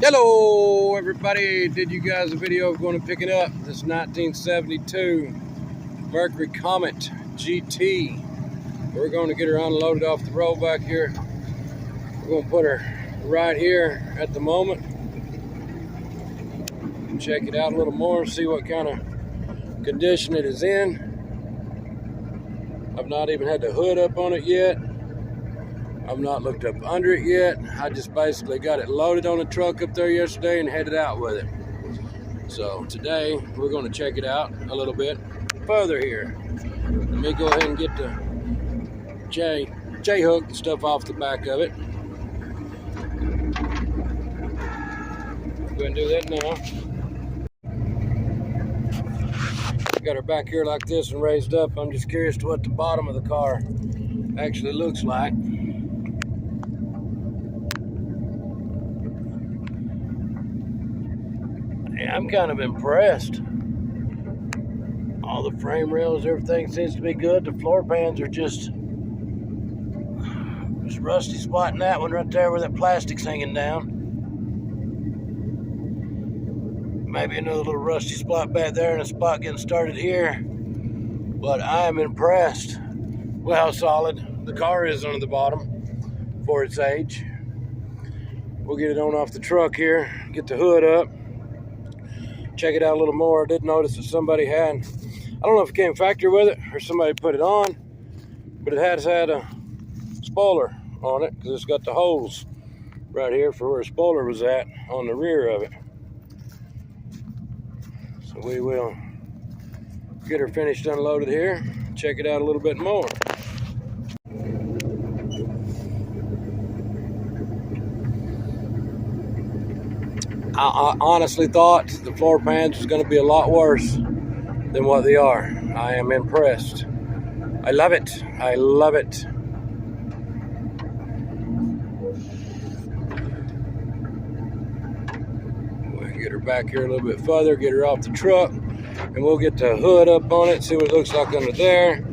Hello everybody, did you guys a video of going and picking up this 1972 Mercury Comet GT. We're going to get her unloaded off the road back here. We're going to put her right here at the moment. Check it out a little more, see what kind of condition it is in. I've not even had the hood up on it yet. I've not looked up under it yet. I just basically got it loaded on the truck up there yesterday and headed out with it. So today we're going to check it out a little bit further here. Let me go ahead and get the J-hook stuff off the back of it. Go ahead and do that now. Got her back here like this and raised up. I'm just curious to what the bottom of the car actually looks like. Yeah, I'm kind of impressed. All the frame rails, everything seems to be good. The floor pans are just rusty spot in that one right there where that plastic's hanging down. Maybe another little rusty spot back there and a spot getting started here. But I am impressed with how solid the car is on the bottom for its age. We'll get it on off the truck here, get the hood up, check it out a little more. I did notice that somebody had, I don't know if it came factory with it or somebody put it on, but it has had a spoiler on it because it's got the holes right here for where a spoiler was at on the rear of it. So we will get her finished unloaded here, check it out a little bit more. I honestly thought the floor pans was going to be a lot worse than what they are. I am impressed. I love it. I love it. We'll get her back here a little bit further, get her off the truck, and we'll get the hood up on it, see what it looks like under there.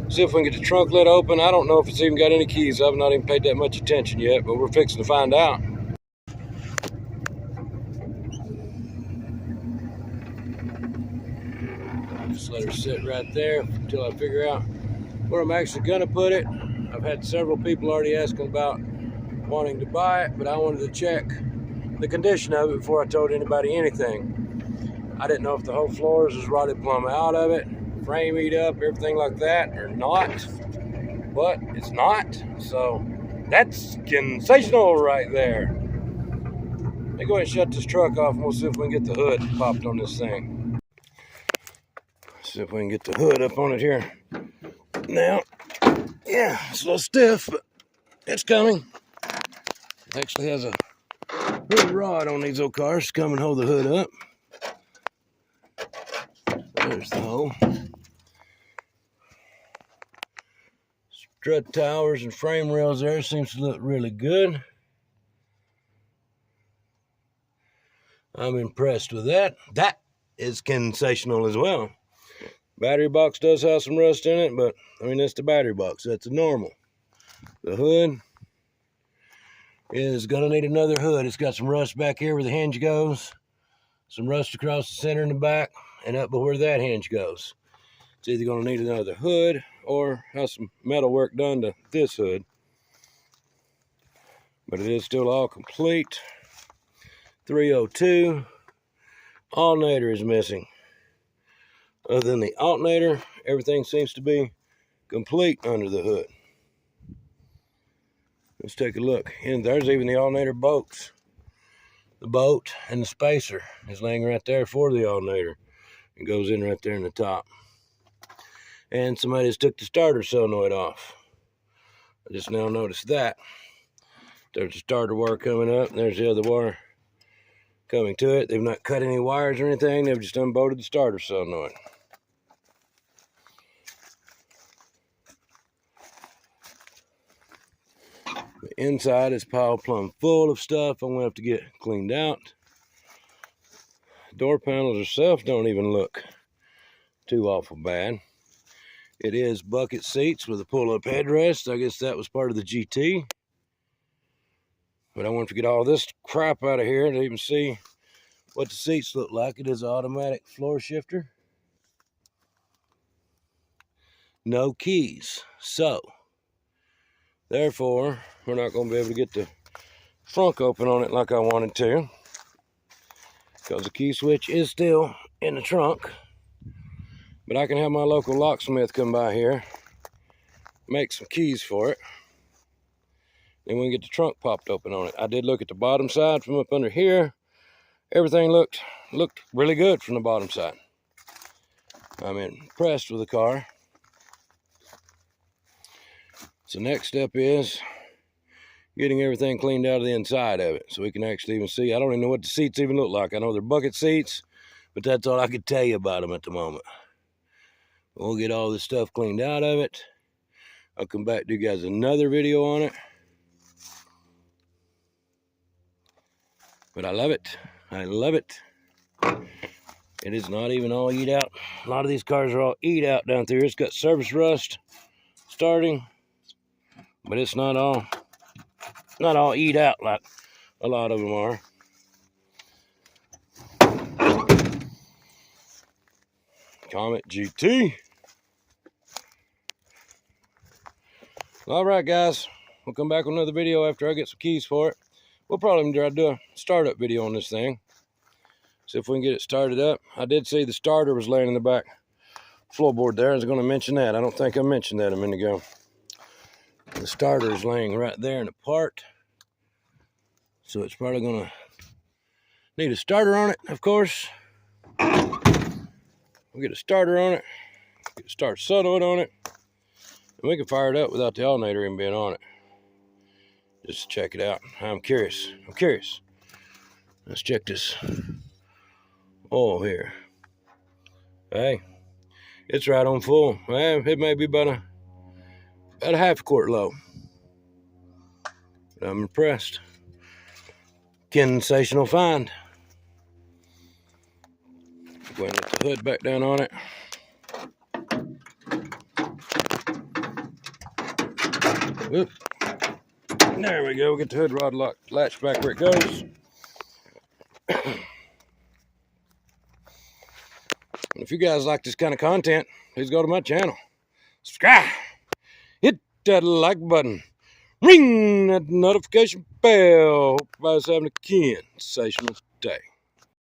See if we can get the trunk lid open. I don't know if it's even got any keys. I've not even paid that much attention yet, but we're fixing to find out. Just let her sit right there until I figure out where I'm actually gonna put it. I've had several people already asking about wanting to buy it, but I wanted to check the condition of it before I told anybody anything. I didn't know if the whole floors was rotted plumb out of it, frame eat up, everything like that, or not. But it's not, so that's sensational right there. Let me go ahead and shut this truck off and we'll see if we can get the hood popped on this thing. See if we can get the hood up on it here. Now, yeah, it's a little stiff, but it's coming. It actually has a little rod on these old cars to come and hold the hood up. There's the hole. Strut towers and frame rails there seems to look really good. I'm impressed with that. That is sensational as well. Battery box does have some rust in it, but I mean, that's the battery box. That's normal. The hood is gonna need another hood. It's got some rust back here where the hinge goes, some rust across the center in the back, and up where that hinge goes. It's either gonna need another hood or have some metal work done to this hood. But it is still all complete. 302. Alternator is missing. Other than the alternator, everything seems to be complete under the hood. Let's take a look. And there's even the alternator bolts. The bolt and the spacer is laying right there for the alternator. It goes in right there in the top. And somebody just took the starter solenoid off. I just now noticed that. There's the starter wire coming up, and there's the other wire coming to it. They've not cut any wires or anything. They've just unbolted the starter solenoid. The inside is piled plumb full of stuff I'm going to have to get cleaned out. Door panels themselves don't even look too awful bad. It is bucket seats with a pull-up headrest. I guess that was part of the GT. But I want to get all this crap out of here to even see what the seats look like. It is an automatic floor shifter. No keys. So, therefore, we're not going to be able to get the trunk open on it like I wanted to, because the key switch is still in the trunk. But I can have my local locksmith come by here, make some keys for it, then we can get the trunk popped open on it. I did look at the bottom side from up under here. Everything looked really good from the bottom side. I'm impressed with the car. So next step is getting everything cleaned out of the inside of it so we can actually even see. I don't even know what the seats even look like. I know they're bucket seats, but that's all I could tell you about them at the moment. We'll get all this stuff cleaned out of it. I'll come back to you guys another video on it. But I love it. I love it. It is not even all eat out. A lot of these cars are all eat out down through here. It's got surface rust starting, but it's not all eat out like a lot of them are. Comet GT. All right, guys. We'll come back with another video after I get some keys for it. We'll probably try to do a startup video on this thing. See if we can get it started up. I did see the starter was laying in the back floorboard there. I was going to mention that. I don't think I mentioned that a minute ago. The starter is laying right there in the part. So it's probably going to need a starter on it, of course. We'll get a starter on it. Get a start solenoid on it. And we can fire it up without the alternator even being on it. Just to check it out. I'm curious. Let's check this oil here. Hey, it's right on full. Well, it may be about a half quart low. But I'm impressed. Sensational find. Go ahead and get the hood back down on it. Whoop. There we go. Get the hood rod latch back where it goes. If you guys like this kind of content, please go to my channel. Subscribe. Hit that like button. Ring that notification bell. Hope everybody's having a sensational day.